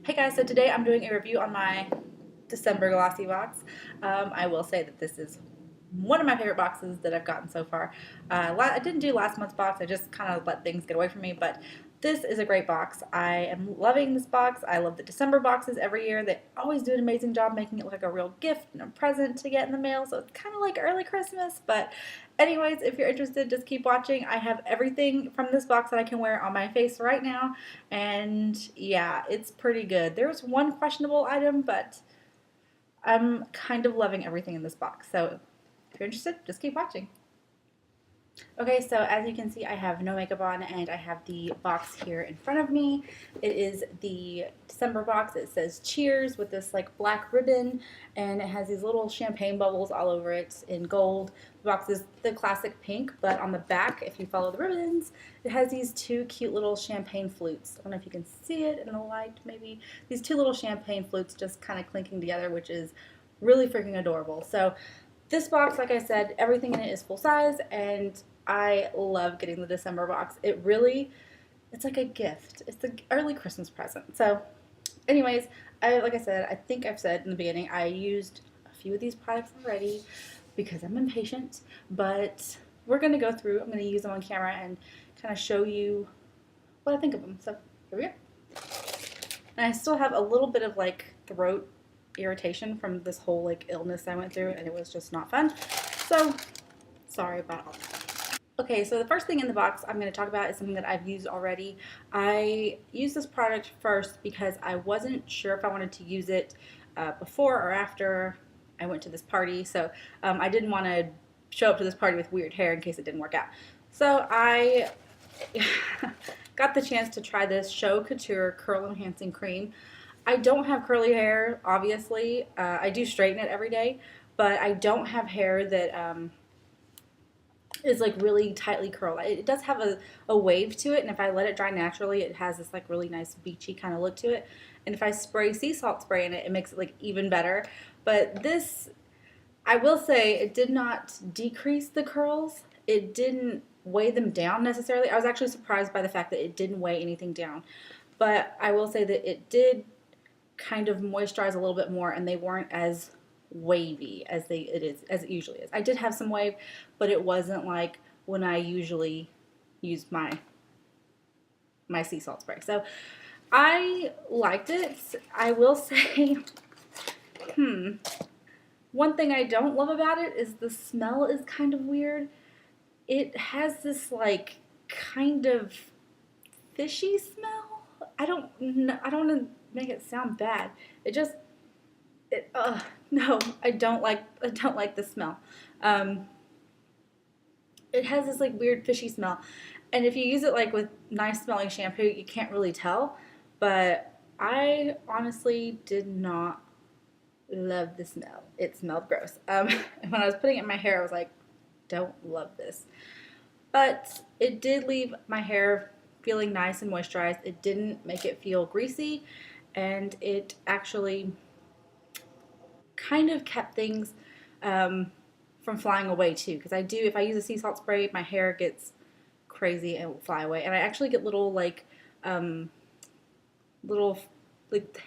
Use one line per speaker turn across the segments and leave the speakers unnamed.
Hey guys, so today I'm doing a review on my December Glossybox. I will say that this is one of my favorite boxes that I've gotten so far. I didn't do last month's box, I just kind of let things get away from me, but this is a great box. I am loving this box. I love the December boxes every year. They always do an amazing job making it look like a real gift and a present to get in the mail, so it's kind of like early Christmas, but anyways, if you're interested, just keep watching. I have everything from this box that I can wear on my face right now, and yeah, it's pretty good. There's one questionable item, but I'm kind of loving everything in this box. So if you're interested, just keep watching. Okay, so as you can see, I have no makeup on and I have the box here in front of me. It is the December box. It says cheers with this like black ribbon and it has these little champagne bubbles all over it in gold. The box is the classic pink, but on the back, if you follow the ribbons, it has these two cute little champagne flutes. I don't know if you can see it in the light, maybe. These two little champagne flutes just kind of clinking together, which is really freaking adorable. So this box, like I said, everything in it is full size, and I love getting the December box. It's like a gift. It's an early Christmas present. So, anyways, like I said, I think I've said in the beginning, I used a few of these products already because I'm impatient, but we're going to go through, I'm going to use them on camera and kind of show you what I think of them. So, here we go. And I still have a little bit of like throat irritation from this whole like illness I went through, and it was just not fun. So sorry about all that. Okay, so the first thing in the box I'm going to talk about is something that I've used already. I used this product first because I wasn't sure if I wanted to use it before or after I went to this party. So I didn't want to show up to this party with weird hair in case it didn't work out. So I got the chance to try this Couture Curl Enhancing Cream. I don't have curly hair, obviously. I do straighten it every day, but I don't have hair that is like really tightly curled. It does have a wave to it, and if I let it dry naturally, it has this like really nice beachy kind of look to it. And if I spray sea salt spray in it, it makes it like even better. But this, I will say, it did not decrease the curls. It didn't weigh them down necessarily. I was actually surprised by the fact that it didn't weigh anything down. But I will say that it did kind of moisturize a little bit more, and they weren't as wavy as it usually is. I did have some wave, but it wasn't like when I usually use my sea salt spray. So I liked it. I will say, one thing I don't love about it is the smell is kind of weird. It has this like kind of fishy smell. I don't want to make it sound bad. No, I don't like the smell. It has this like weird fishy smell, and if you use it like with nice smelling shampoo, you can't really tell. But I honestly did not love the smell. It smelled gross. And when I was putting it in my hair, I was like, don't love this. But it did leave my hair feeling nice and moisturized. It didn't make it feel greasy, and it actually kind of kept things from flying away too. Because if I use a sea salt spray, my hair gets crazy and will fly away. And I actually get little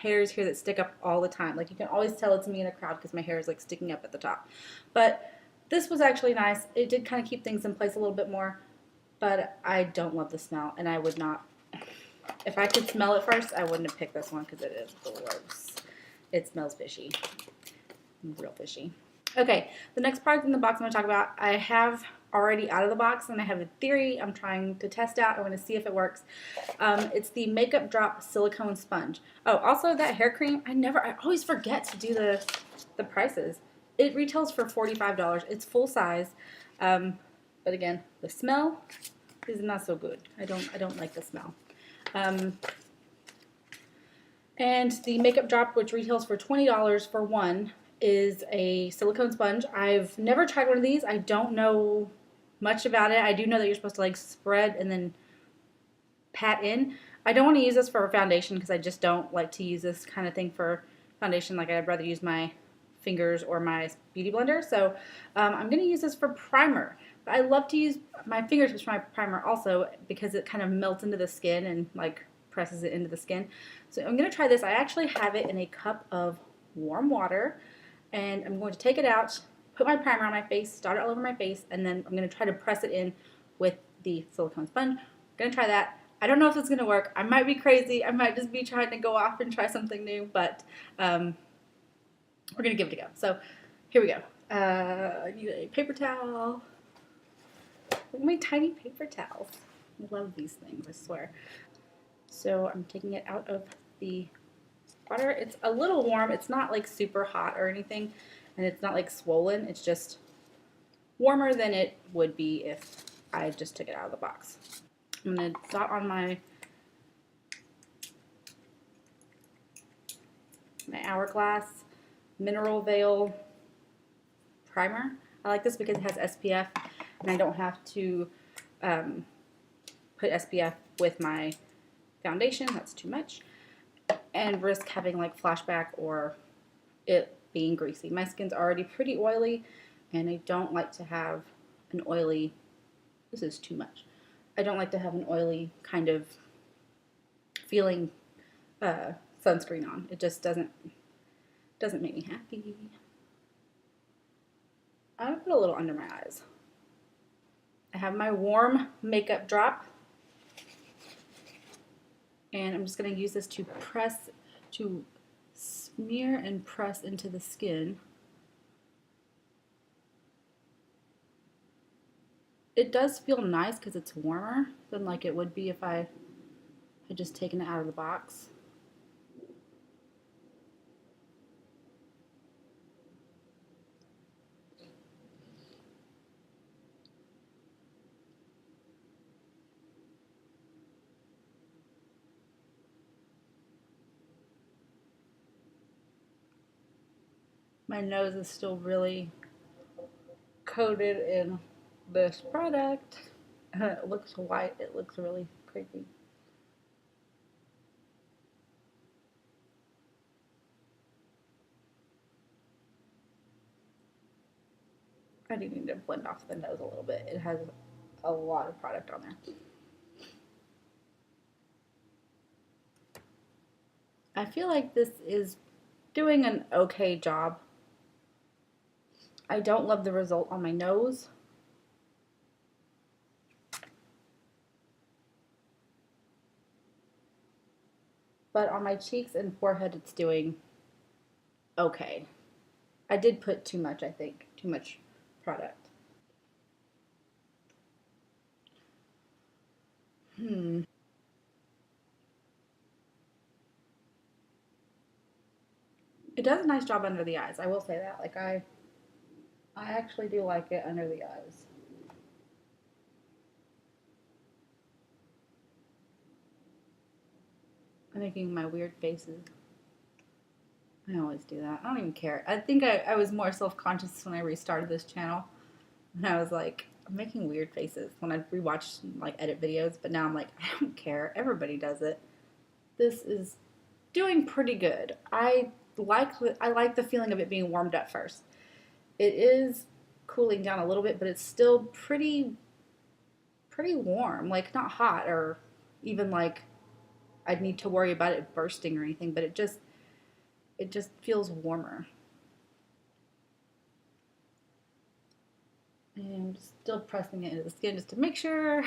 hairs here that stick up all the time. Like you can always tell it's me in a crowd because my hair is like sticking up at the top. But this was actually nice. It did kind of keep things in place a little bit more. But I don't love the smell, and I would not. If I could smell it first, I wouldn't have picked this one because it is gross. It smells fishy. Real fishy. Okay, the next product in the box I'm going to talk about, I have already out of the box, and I have a theory I'm trying to test out. I'm going to see if it works. It's the Makeup Drop Silicone Sponge. Oh, also that hair cream, I always forget to do the prices. It retails for $45. It's full size. But again, the smell is not so good. I don't like the smell. And the Makeup Drop, which retails for $20 for one, is a silicone sponge. I've never tried one of these. I don't know much about it. I do know that you're supposed to like spread and then pat in. I don't want to use this for foundation because I just don't like to use this kind of thing for foundation. Like I'd rather use my fingers or my beauty blender. So I'm going to use this for primer. I love to use my fingertips for my primer also because it kind of melts into the skin and like presses it into the skin. So I'm going to try this. I actually have it in a cup of warm water, and I'm going to take it out, put my primer on my face, dot it all over my face, and then I'm going to try to press it in with the silicone sponge. I'm going to try that. I don't know if it's going to work. I might be crazy. I might just be trying to go off and try something new, but we're going to give it a go. So here we go. I need a paper towel. Look at my tiny paper towels. I love these things, I swear. So I'm taking it out of the water. It's a little warm. It's not like super hot or anything, and it's not like swollen. It's just warmer than it would be if I just took it out of the box. I'm going to dot on my Hourglass Mineral Veil primer. I like this because it has SPF, and I don't have to put SPF with my foundation. That's too much, and risk having like flashback or it being greasy. My skin's already pretty oily, and I don't like to have an oily, this is too much. I don't like to have an oily kind of feeling sunscreen on. It just doesn't make me happy. I'm gonna put a little under my eyes. I have my warm makeup drop, and I'm just gonna use this to smear and press into the skin. It does feel nice because it's warmer than like it would be if I had just taken it out of the box. My nose is still really coated in this product. It looks white. It looks really creepy. I do need to blend off the nose a little bit. It has a lot of product on there. I feel like this is doing an okay job. I don't love the result on my nose. But on my cheeks and forehead, it's doing okay. I did put too much, I think. Too much product. It does a nice job under the eyes. I will say that. Like I actually do like it under the eyes. I'm making my weird faces. I always do that. I don't even care. I think I was more self-conscious when I restarted this channel. And I was like, I'm making weird faces when I rewatch like edit videos, but now I'm like, I don't care. Everybody does it. This is doing pretty good. I like the feeling of it being warmed up first. It is cooling down a little bit, but it's still pretty warm. Like not hot or even like I'd need to worry about it bursting or anything, but it just feels warmer. And I'm still pressing it into the skin just to make sure.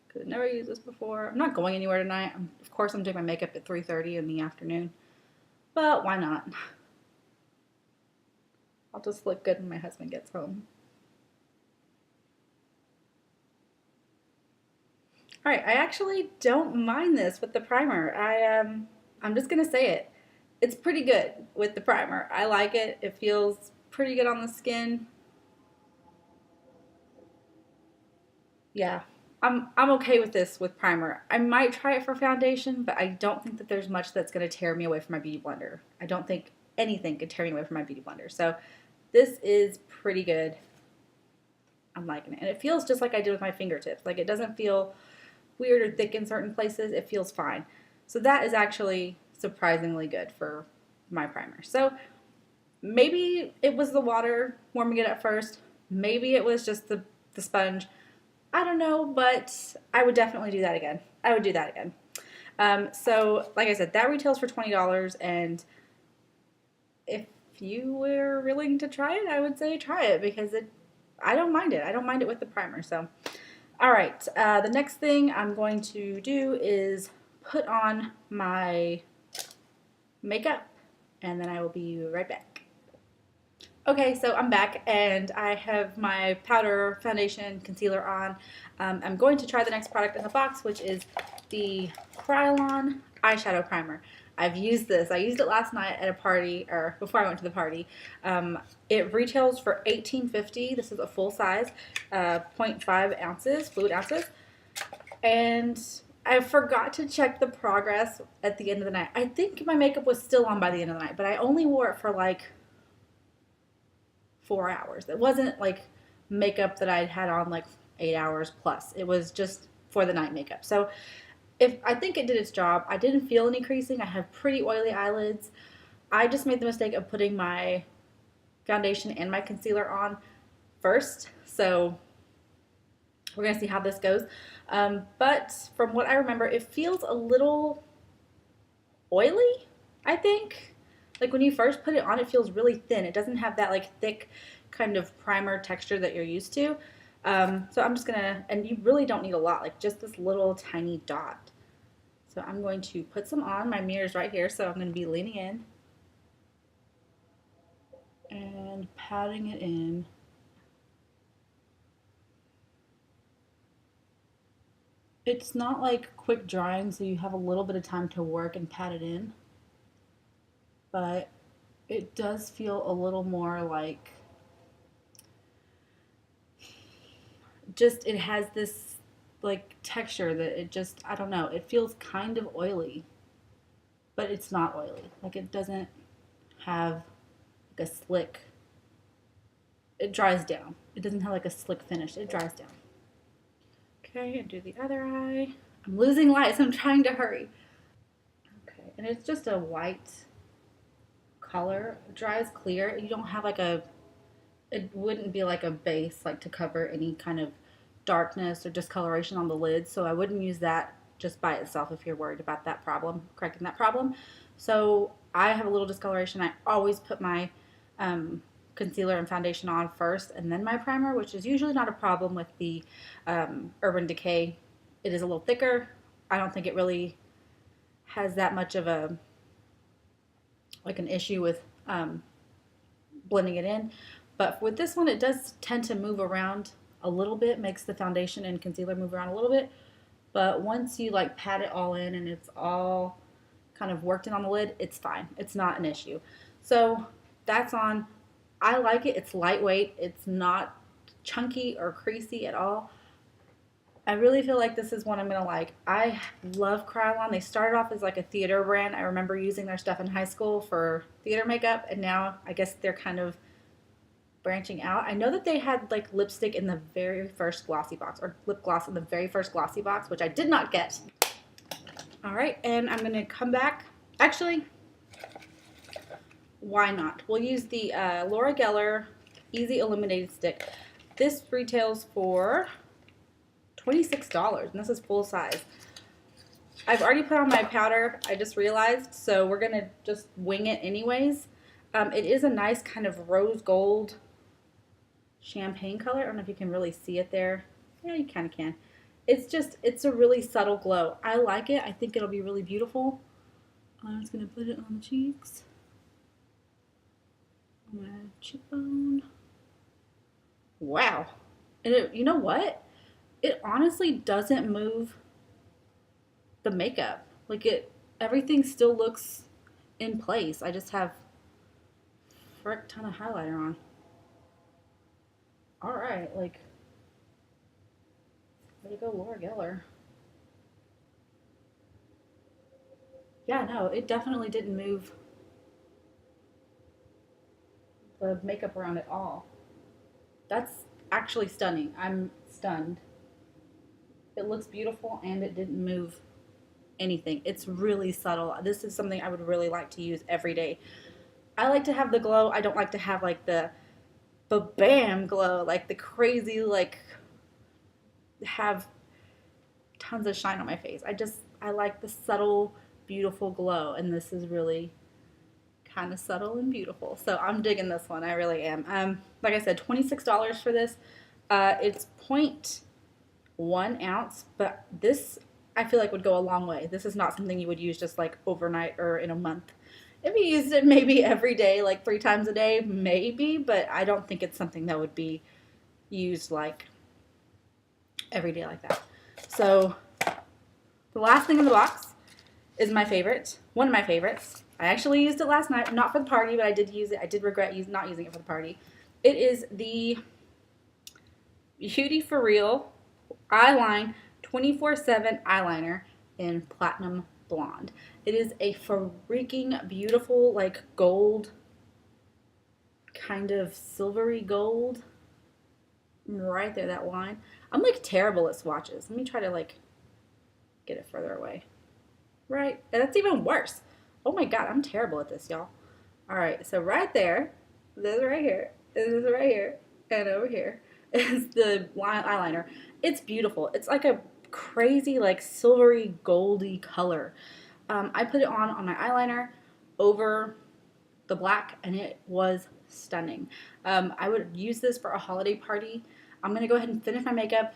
Because I've never used this before. I'm not going anywhere tonight. Of course, I'm doing my makeup at 3:30 in the afternoon. But why not? I'll just look good when my husband gets home. Alright, I actually don't mind this with the primer. I'm just going to say it. It's pretty good with the primer. I like it. It feels pretty good on the skin. Yeah, I'm okay with this with primer. I might try it for foundation, but I don't think that there's much that's going to tear me away from my beauty blender. I don't think anything could tear me away from my beauty blender. So this is pretty good. I'm liking it. And it feels just like I did with my fingertips. Like it doesn't feel weird or thick in certain places. It feels fine. So that is actually surprisingly good for my primer. So maybe it was the water warming it up first. Maybe it was just the sponge. I don't know, but I would definitely do that again. I would do that again. So like I said, that retails for $20, and if you were willing to try it, I would say try it because I don't mind it. I don't mind it with the primer. So, all right. The next thing I'm going to do is put on my makeup, and then I will be right back. Okay, so I'm back and I have my powder, foundation, concealer on. I'm going to try the next product in the box, which is the Kryolan eyeshadow primer. I've used this. I used it last night at a party, or before I went to the party. It retails for $18.50. This is a full size, 0.5 ounces, fluid ounces. And I forgot to check the progress at the end of the night. I think my makeup was still on by the end of the night, but I only wore it for like 4 hours. It wasn't like makeup that I'd had on like 8 hours plus. It was just for the night makeup. So I think it did its job. I didn't feel any creasing. I have pretty oily eyelids. I just made the mistake of putting my foundation and my concealer on first. So we're going to see how this goes. But from what I remember, it feels a little oily, I think. Like when you first put it on, it feels really thin. It doesn't have that like thick kind of primer texture that you're used to. So I'm just gonna, and you really don't need a lot, like just this little tiny dot. So I'm going to put some on. My mirror's right here, so I'm going to be leaning in and patting it in. It's not like quick drying, so you have a little bit of time to work and pat it in. But it does feel a little more like, just it has this like texture that it just, I don't know, it feels kind of oily, but it's not oily. Like it doesn't have like a slick, it dries down. It doesn't have like a slick finish, it dries down. Okay, and do the other eye. I'm losing light, so I'm trying to hurry. Okay, and it's just a white color. It dries clear. You don't have like it wouldn't be like a base like to cover any kind of darkness or discoloration on the lid, so I wouldn't use that just by itself if you're worried about that problem, correcting that problem. So I have a little discoloration. I always put my concealer and foundation on first and then my primer, which is usually not a problem with the Urban Decay. It is a little thicker. I don't think it really has that much of a like an issue with blending it in. But with this one, it does tend to move around a little bit, makes the foundation and concealer move around a little bit. But once you like pat it all in and it's all kind of worked in on the lid, it's fine. It's not an issue. So that's on. I like it. It's lightweight. It's not chunky or creasy at all. I really feel like this is one I'm going to like. I love Kryolan. They started off as like a theater brand. I remember using their stuff in high school for theater makeup, and now I guess they're kind of branching out. I know that they had like lipstick in the very first Glossybox, or lip gloss in the very first Glossybox, which I did not get. All right, and I'm going to come back. Actually, why not? We'll use the Laura Gellar Easy Illuminated Stick. This retails for $26, and this is full size. I've already put on my powder, I just realized, so we're going to just wing it anyways. It is a nice kind of rose gold champagne color. I don't know if you can really see it there. Yeah, you kind of can. It's a really subtle glow. I like it. I think it'll be really beautiful. I'm just going to put it on the cheeks. On my cheekbone. Wow. And you know what? It honestly doesn't move the makeup. Like everything still looks in place. I just have a frick ton of highlighter on. Alright, like, way to go, Laura Gellar. Yeah, no, it definitely didn't move the makeup around at all. That's actually stunning. I'm stunned. It looks beautiful and it didn't move anything. It's really subtle. This is something I would really like to use every day. I like to have the glow. I don't like to have like the bam glow, like the crazy, like have tons of shine on my face. I like the subtle, beautiful glow, and this is really kind of subtle and beautiful. So I'm digging this one. I really am. Like I said, $26 for this. It's 0.1 ounce, but this I feel like would go a long way. This is not something you would use just like overnight or in a month. If you used it maybe every day, like 3 times a day, maybe, but I don't think it's something that would be used like every day like that. So the last thing in the box is my favorite, one of my favorites. I actually used it last night, not for the party, but I did use it. I did regret not using it for the party. It is the Beauty For Real Eyeline 24/7 eyeliner in Platinum Blonde. It is a freaking beautiful, like gold, kind of silvery gold. Right there, that line. I'm like terrible at swatches. Let me try to like get it further away. Right, and that's even worse. Oh my god, I'm terrible at this, y'all. All right, so right there, this right here, this right here, and over here is the eyeliner. It's beautiful. It's like a crazy, like silvery, goldy color. I put it on my eyeliner over the black, and it was stunning. I would use this for a holiday party. I'm gonna go ahead and finish my makeup,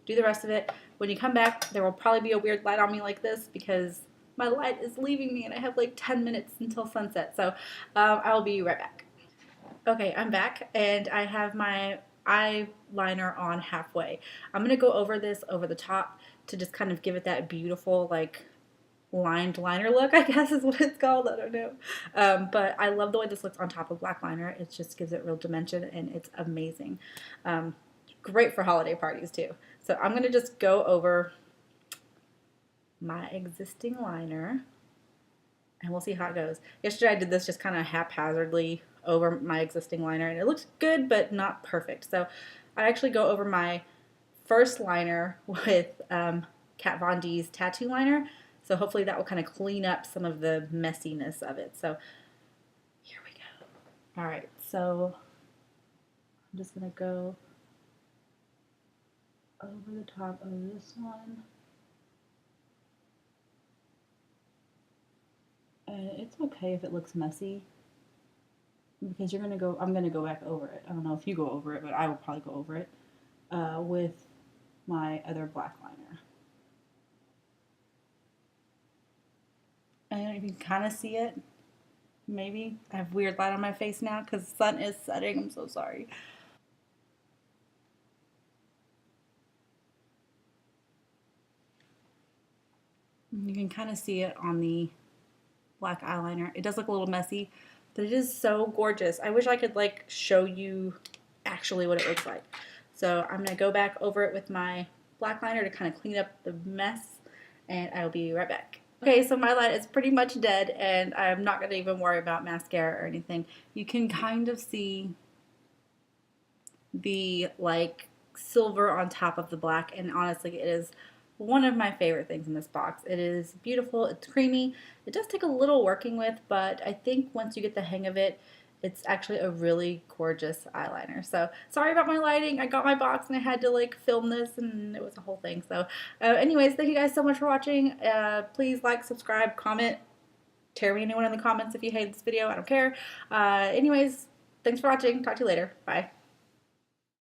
do the rest of it. When you come back, there will probably be a weird light on me like this because my light is leaving me and I have like 10 minutes until sunset. So I'll be right back. Okay, I'm back and I have my eyeliner on halfway. I'm going to go over this over the top to just kind of give it that beautiful like lined liner look, I guess is what it's called. I don't know. But I love the way this looks on top of black liner. It just gives it real dimension and it's amazing. Great for holiday parties too. So I'm going to just go over my existing liner and we'll see how it goes. Yesterday I did this just kind of haphazardly over my existing liner and it looks good but not perfect. So I actually go over my first liner with Kat Von D's tattoo liner. So hopefully that will kind of clean up some of the messiness of it. So here we go. All right, so I'm just gonna go over the top of this one. It's okay if it looks messy because I'm gonna go back over it. I don't know if you go over it, but I will probably go over it with my other black liner. And you can kind of see it, maybe. I have weird light on my face now because the sun is setting. I'm so sorry. You can kind of see it on the black eyeliner. It does look a little messy, but it is so gorgeous. I wish I could like show you actually what it looks like. So I'm gonna go back over it with my black liner to kind of clean up the mess and I will be right back. Okay, so my light is pretty much dead and I'm not gonna even worry about mascara or anything. You can kind of see the like silver on top of the black and honestly it is one of my favorite things in this box. It is beautiful, it's creamy. It does take a little working with, but I think once you get the hang of it, it's actually a really gorgeous eyeliner. So sorry about my lighting. I got my box and I had to like film this and it was a whole thing. So anyways, thank you guys so much for watching. Please like, subscribe, comment, tear me anyone in the comments if you hate this video. I don't care. Anyways, thanks for watching. Talk to you later. Bye.